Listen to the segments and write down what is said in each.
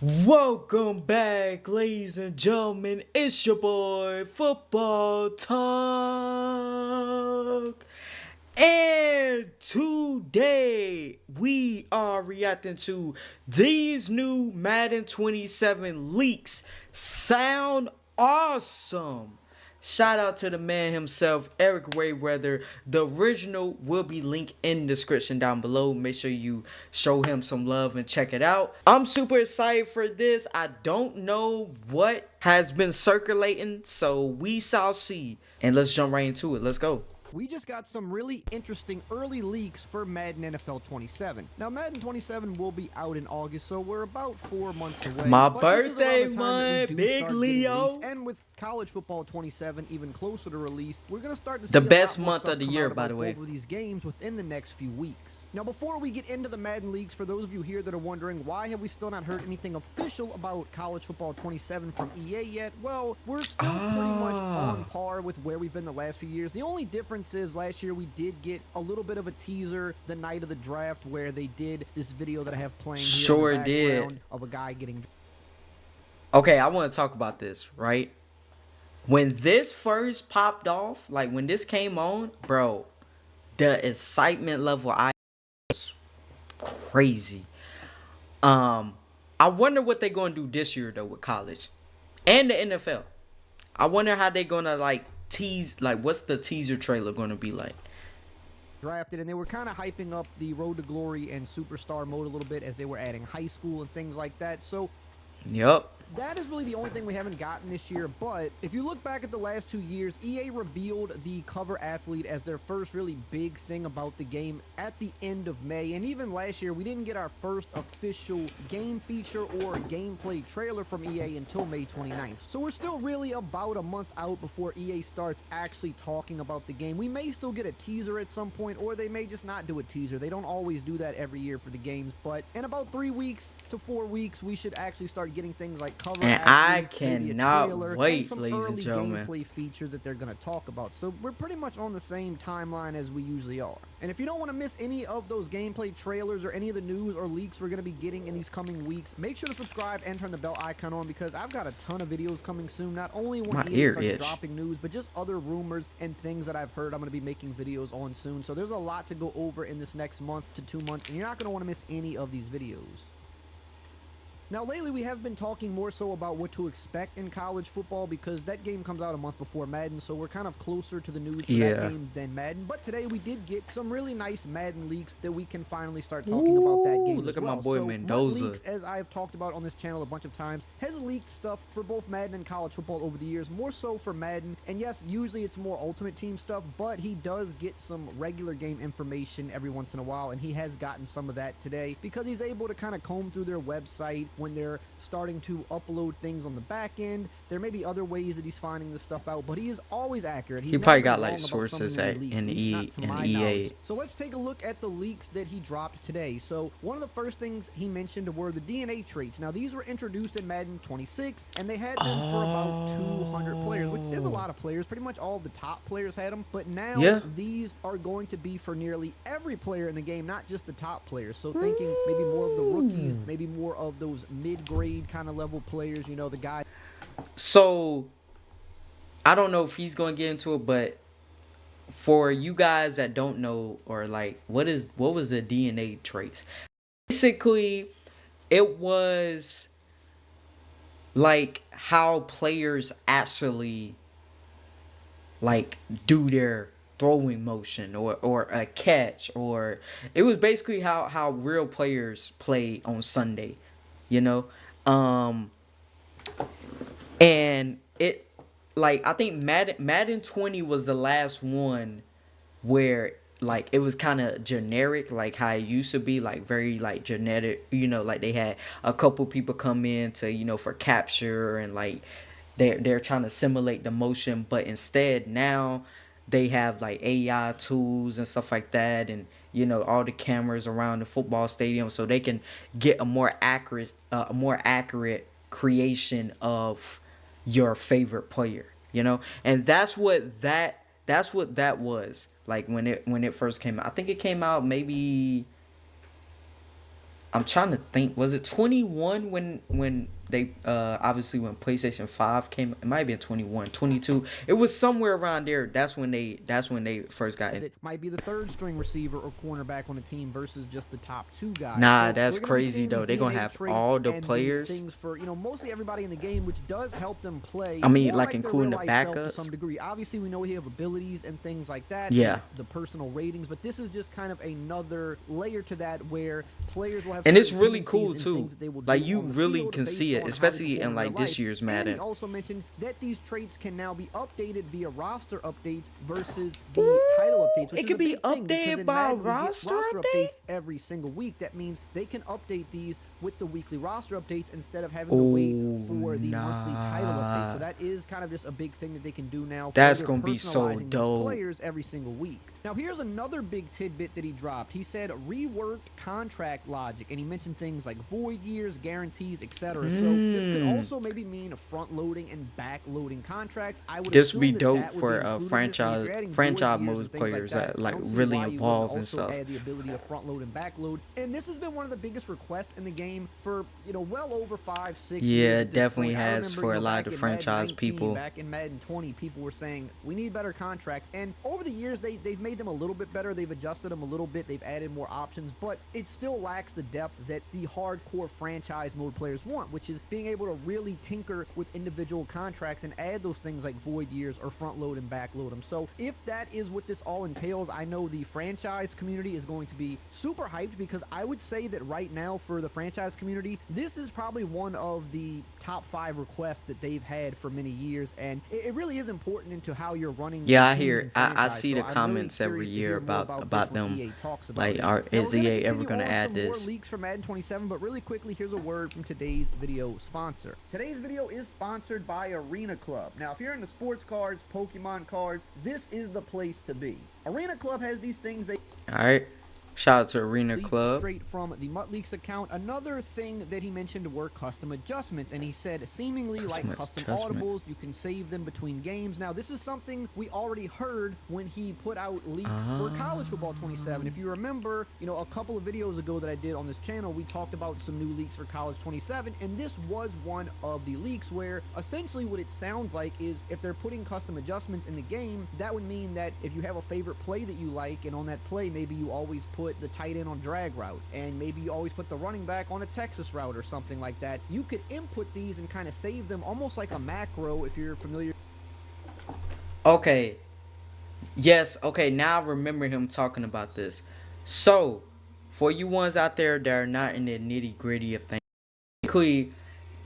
Welcome back, ladies and gentlemen. It's your boy, Football Talk. And today we are reacting to these new Madden 27 leaks. Sound awesome. Shout out to the man himself, Eric Wayweather. The original will be linked in the description down below. Make sure you show him some love and check it out. I'm super excited for this. I don't know what has been circulating, so we shall see. And let's jump right into it. Let's go. We just got some really interesting early leaks for Madden NFL 27. Now, Madden 27 will be out in August, so we're about 4 months away. My but birthday this is around the time month, big Leo. And with college football 27 even closer to release, we're going to start to see The a best lot more month stuff of the come year, out by about the way. both of these games within the next few weeks. Now, before we get into the Madden leaks, for those of you here that are wondering why have we still not heard anything official about college football 27 from EA yet, well, we're still pretty much on par with where we've been the last few years. The only difference is last year we did get a little bit of a teaser the night of the draft where they did this video that I have playing here Sure in the background did. of a guy getting. Okay, I want to talk about this, right? When this first popped off, like when this came on, bro, the excitement level I was crazy. I wonder what they're gonna do this year though with college and the NFL. I wonder how they're gonna like tease, like what's the teaser trailer gonna be like? Drafted, and they were kind of hyping up the Road to Glory and Superstar mode a little bit as they were adding high school and things like that. So Yep. that is really the only thing we haven't gotten this year, but if you look back at the last 2 years, EA revealed the cover athlete as their first really big thing about the game at the end of May, and even last year we didn't get our first official game feature or gameplay trailer from EA until May 29th. So we're still really about a month out before EA starts actually talking about the game. We may still get a teaser at some point, or they may just not do a teaser. They don't always do that every year for the games, but in about 3 weeks to 4 weeks, we should actually start getting things like cover And I athletes, maybe a cannot trailer, and wait, some ladies and early gentlemen. gameplay features that they're going to talk about. So we're pretty much on the same timeline as we usually are. And if you don't want to miss any of those gameplay trailers or any of the news or leaks we're going to be getting in these coming weeks, make sure to subscribe and turn the bell icon on because I've got a ton of videos coming soon. Not only when My EA ear starts itch. dropping news, but just other rumors and things that I've heard I'm going to be making videos on soon. So there's a lot to go over in this next month to 2 months, and you're not going to want to miss any of these videos. Now, lately we have been talking more so about what to expect in college football because that game comes out a month before Madden, so we're kind of closer to the news for that game than Madden. But today we did get some really nice Madden leaks that we can finally start talking about that game Look as at well. my boy So Mendoza. Leaks, as I've talked about on this channel a bunch of times, has leaked stuff for both Madden and college football over the years, more so for Madden. And yes, usually it's more Ultimate Team stuff, but he does get some regular game information every once in a while, and he has gotten some of that today because he's able to kind of comb through their website when they're starting to upload things on the back end. There may be other ways that he's finding this stuff out, but he is always accurate. He's He probably never got like wrong about sources something at he leaks, in at least not E to and my EA. knowledge. So let's take a look at the leaks that he dropped today. So one of the first things he mentioned were the DNA traits. Now these were introduced in Madden 26, and they had them for about 200 players, which is a lot of players. Pretty much all the top players had them, but now these are going to be for nearly every player in the game, not just the top players. So thinking maybe more of the rookies, maybe more of those mid-grade kind of level players, you know, the guy. So I don't know if he's gonna get into it, but for you guys that don't know or like what was the DNA trace? Basically, it was like how players actually like do their throwing motion or a catch, or it was basically how real players play on Sunday, you know. And it, like, I think Madden 20 was the last one where like it was kind of generic, like how it used to be, like very like genetic, you know, like they had a couple people come in to, you know, for capture, and like they're trying to simulate the motion, but instead now they have like AI tools and stuff like that, and you know, all the cameras around the football stadium, so they can get a more accurate creation of your favorite player, you know. And that's what that was like when it first came out. I think it came out maybe I'm trying to think. Was it 21 when they obviously when PlayStation 5 came? It might have been 21, 22. It was somewhere around there. That's when they first got it. It might be the third string receiver or cornerback on the team versus just the top two guys. Nah, So that's we're going to be crazy seeing these though. They're gonna DNA have traits all the and these players. things for, mostly everybody in the game, which does help them play I mean, more like like their real including the life self to backups. some degree. Obviously, we know we have abilities and things like that, Yeah. and the personal ratings, but this is just kind of another layer to that where players will have And it's certain really cool tendencies and too. things that they will Like do you on the really field can based see it, on how they especially perform in in real like this life. year's And he Madden. also mentioned that these traits can now be updated via roster updates versus the title Ooh, updates, which it is a could be big thing because updated in by Madden we get roster roster update. updates every single week. That means they can update these with the weekly roster updates instead of having to wait Oh for the monthly title update. So nah, that is kind of just a big thing that they can do now, that's further gonna be so personalizing these dope. players every single week. Now here's another big tidbit that he dropped. He said reworked contract logic, and he mentioned things like void years, guarantees, etc. So this could Hmm. also maybe mean front loading and back loading contracts. I would This would be assume that dope that would be for included in this. And if franchise you're adding void franchise years and mode things like players that, that I like don't see really why you wouldn't involved and also stuff. add the ability to front load and back load. And this has been one of the biggest requests in the game for, well over 5-6 years Yeah, at it this definitely point. I has remember, for a lot back of the in Madden franchise 19, people. back in Madden 20, people were saying we need better contracts. And over the years, they've made them a little bit better. They've adjusted them a little bit. They've added more options, but it still lacks the depth that the hardcore franchise mode players want, which is being able to really tinker with individual contracts and add those things like void years or front load and back load them. So if that is what this all entails, I know the franchise community is going to be super hyped, because I would say that right now for the franchise community, this is probably one of the top 5 requests that they've had for many years, and it really is important into how you're running Yeah, I teams hear. and I franchise. see So the I'm really comments every curious to year hear more about this when them. EA talks about Like, it. is Now we're going to EA ever continue gonna on add some more this? leaks for Madden 27, but really quickly, here's a word from today's video sponsor. Today's video is sponsored by Arena Club. Now, if you're into sports cards, Pokemon cards, this is the place to be. Arena Club has these things they All right. Shout out to Arena leaked Club. straight from the MuttLeaks account. Another thing that he mentioned were custom adjustments, and he said seemingly like custom Adjustment. audibles, you can save them between games. Now, this is something we already heard when he put out leaks for College Football 27. If you remember, a couple of videos ago that I did on this channel, we talked about some new leaks for College 27, and this was one of the leaks where essentially what it sounds like is if they're putting custom adjustments in the game, that would mean that if you have a favorite play that you like, and on that play maybe you always put the tight end on drag route, and maybe you always put the running back on a Texas route or something like that, you could input these and kind of save them almost like a macro if you're familiar. Okay. Yes. Okay. Now I remember him talking about this. So, for you ones out there that are not in the nitty gritty of things, basically,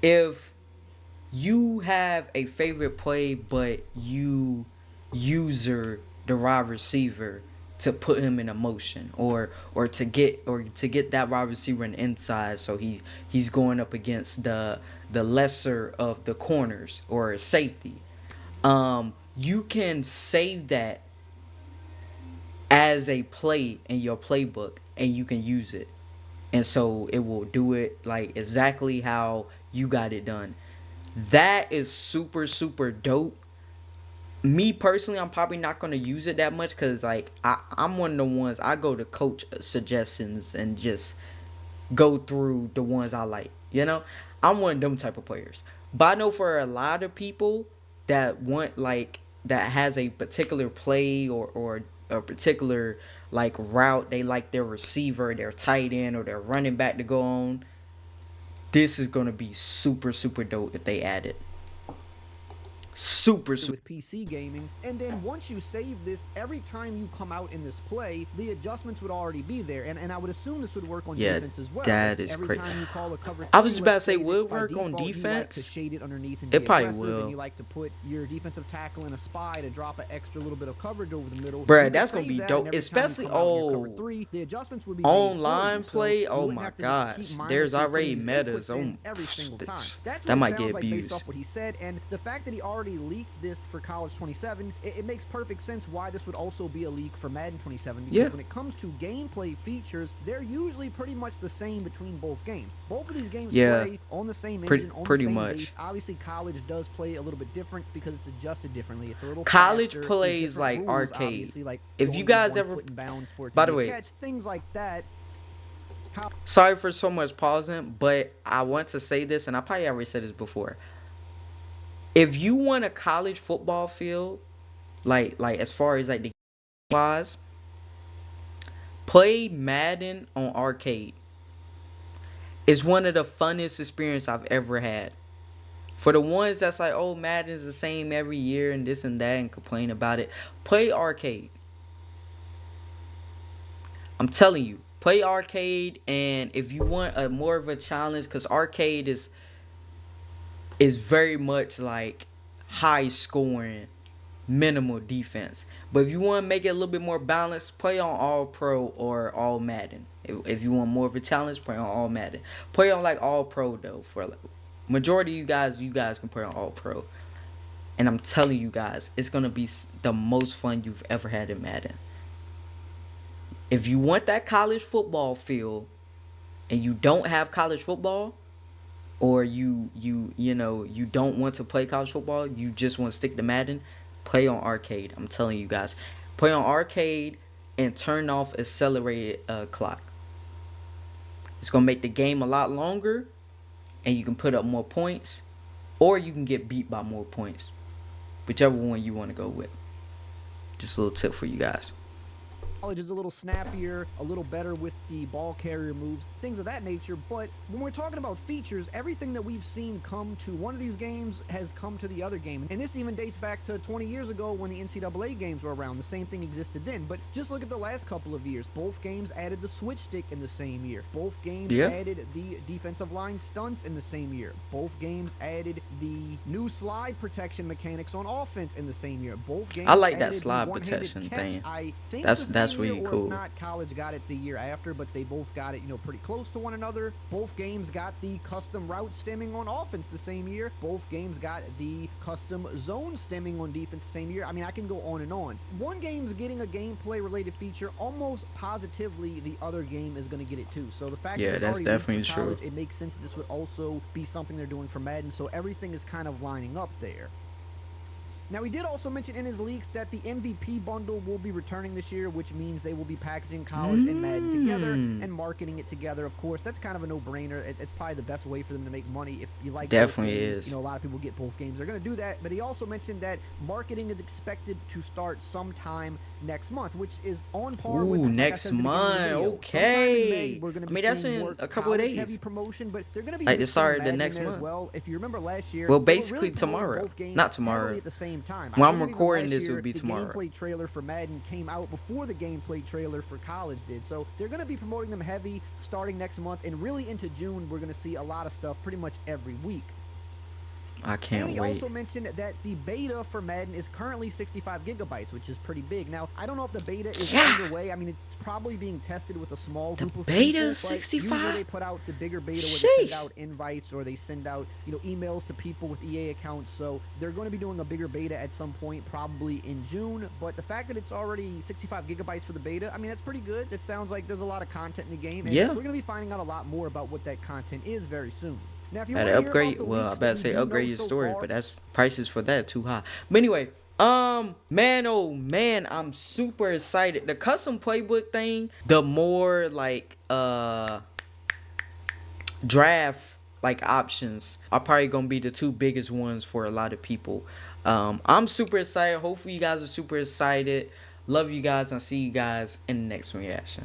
if you have a favorite play, but you user the wide receiver to put him in a motion, or to get that wide receiver in the inside, so he's going up against the lesser of the corners or safety. You can save that as a play in your playbook, and you can use it, and so it will do it like exactly how you got it done. That is super super dope. Me personally, I'm probably not gonna use it that much because like I'm one of the ones, I go to coach suggestions and just go through the ones I like. I'm one of them type of players. But I know for a lot of people that want like that has a particular play or a particular like route they like their receiver, their tight end, or their running back to go on. This is gonna be super super dope if they add it. Super super. With PC gaming, and then once you save this, every time you come out in this play, the adjustments would already be there, and I would assume this would work on Yeah, defense as well. that If is every crazy. time you call a cover I was three, just about to let's say, that would by work on default you like to defense. shade it underneath and It be probably aggressive, will. and you like to put your defensive tackle in a spy to drop an extra little bit of coverage over the middle. You Bruh, could that's gonna save be that, dope, and every time you especially come out in your cover three, the adjustments would be made for online you, so play. you Oh wouldn't my have to just gosh, keep there's mindlessly already putting these metas. inputs in every single time. That's That what it might sounds get like based abused. off what he said, and the fact that he already leaked this for College 27, it makes perfect sense why this would also be a leak for Madden 27, because Yeah. when it comes to gameplay features, they're usually pretty much the same between both games. Both of these games Yeah. play on the same Pretty- engine, on pretty the same much. base. Obviously, College does play a little bit different because it's adjusted differently. It's a little College faster. There's plays different like rules, arcade. obviously, like If going you guys 1 ever, foot in bounds for it to by be the a way, catch, things like that. Sorry for so much pausing, but I want to say this, and I probably already said this before. If you want a college football field, like as far as like the wise, play Madden on arcade. It's one of the funnest experience I've ever had. For the ones that's like, oh, Madden's the same every year and this and that and complain about it, play arcade. I'm telling you, play arcade, and if you want a more of a challenge, because arcade is very much like high scoring, minimal defense. But if you want to make it a little bit more balanced, play on All Pro or All Madden. If you want more of a challenge, play on All Madden. Play on like All Pro though. For like, majority of you guys can play on All Pro. And I'm telling you guys, it's gonna be the most fun you've ever had in Madden. If you want that college football feel, and you don't have college football, or you don't want to play college football, you just want to stick to Madden, play on arcade. I'm telling you guys, play on arcade and turn off accelerated clock. It's gonna make the game a lot longer, and you can put up more points, or you can get beat by more points, whichever one you want to go with. Just a little tip for you guys. College is a little snappier, a little better with the ball carrier moves, things of that nature. But when we're talking about features, everything that we've seen come to one of these games has come to the other game. And this even dates back to 20 years ago when the NCAA games were around. The same thing existed then. But just look at the last couple of years. Both games added the switch stick in the same year. Both games added the defensive line stunts in the same year. Both games added the new slide protection mechanics on offense in the same year. Both games I like that added slide the protection catch. thing. I think That's really or cool. If not, college got it the year after, but they both got it, pretty close to one another. Both games got the custom route stemming on offense the same year. Both games got the custom zone stemming on defense the same year. I mean, I can go on and on. One game's getting a gameplay related feature, almost positively the other game is going to get it too. So the fact that it's already definitely for college, it makes sense that this would also be something they're doing for Madden. So everything is kind of lining up there. Now, he did also mention in his leaks that the MVP bundle will be returning this year, which means they will be packaging college and Madden together and marketing it together. Of course, that's kind of a no-brainer. It's probably the best way for them to make money. If you like definitely both games, is. a lot of people get both games. They're going to do that. But he also mentioned that marketing is expected to start sometime next month, which is on par with next month. Okay. In May, we're going to be that's seeing in more a couple of days. Heavy promotion, but they're going to be like it started the Madden next in there month as well. If you remember last year, well, they basically really promoted tomorrow, both games not tomorrow. at the same time. When I'm recording this, it will be tomorrow. The gameplay trailer for Madden came out before the gameplay trailer for college did, so they're going to be promoting them heavy starting next month, and really into June we're going to see a lot of stuff pretty much every week. I can't wait. And he wait. also mentioned that the beta for Madden is currently 65 gigabytes, which is pretty big. Now, I don't know if the beta is underway. I mean, it's probably being tested with a small group of people. The beta is 65? Usually they put out the bigger beta where they send out invites or they send out, emails to people with EA accounts. So they're going to be doing a bigger beta at some point, probably in June. But the fact that it's already 65 gigabytes for the beta, I mean, that's pretty good. That sounds like there's a lot of content in the game. And we're going to be finding out a lot more about what that content is very soon. Now, if you want to upgrade, well, I better say upgrade your storage, but that's prices for that too high. But anyway, man, oh man, I'm super excited. The custom playbook thing, the more like draft like options are probably gonna be the two biggest ones for a lot of people. I'm super excited. Hopefully, you guys are super excited. Love you guys, and see you guys in the next reaction.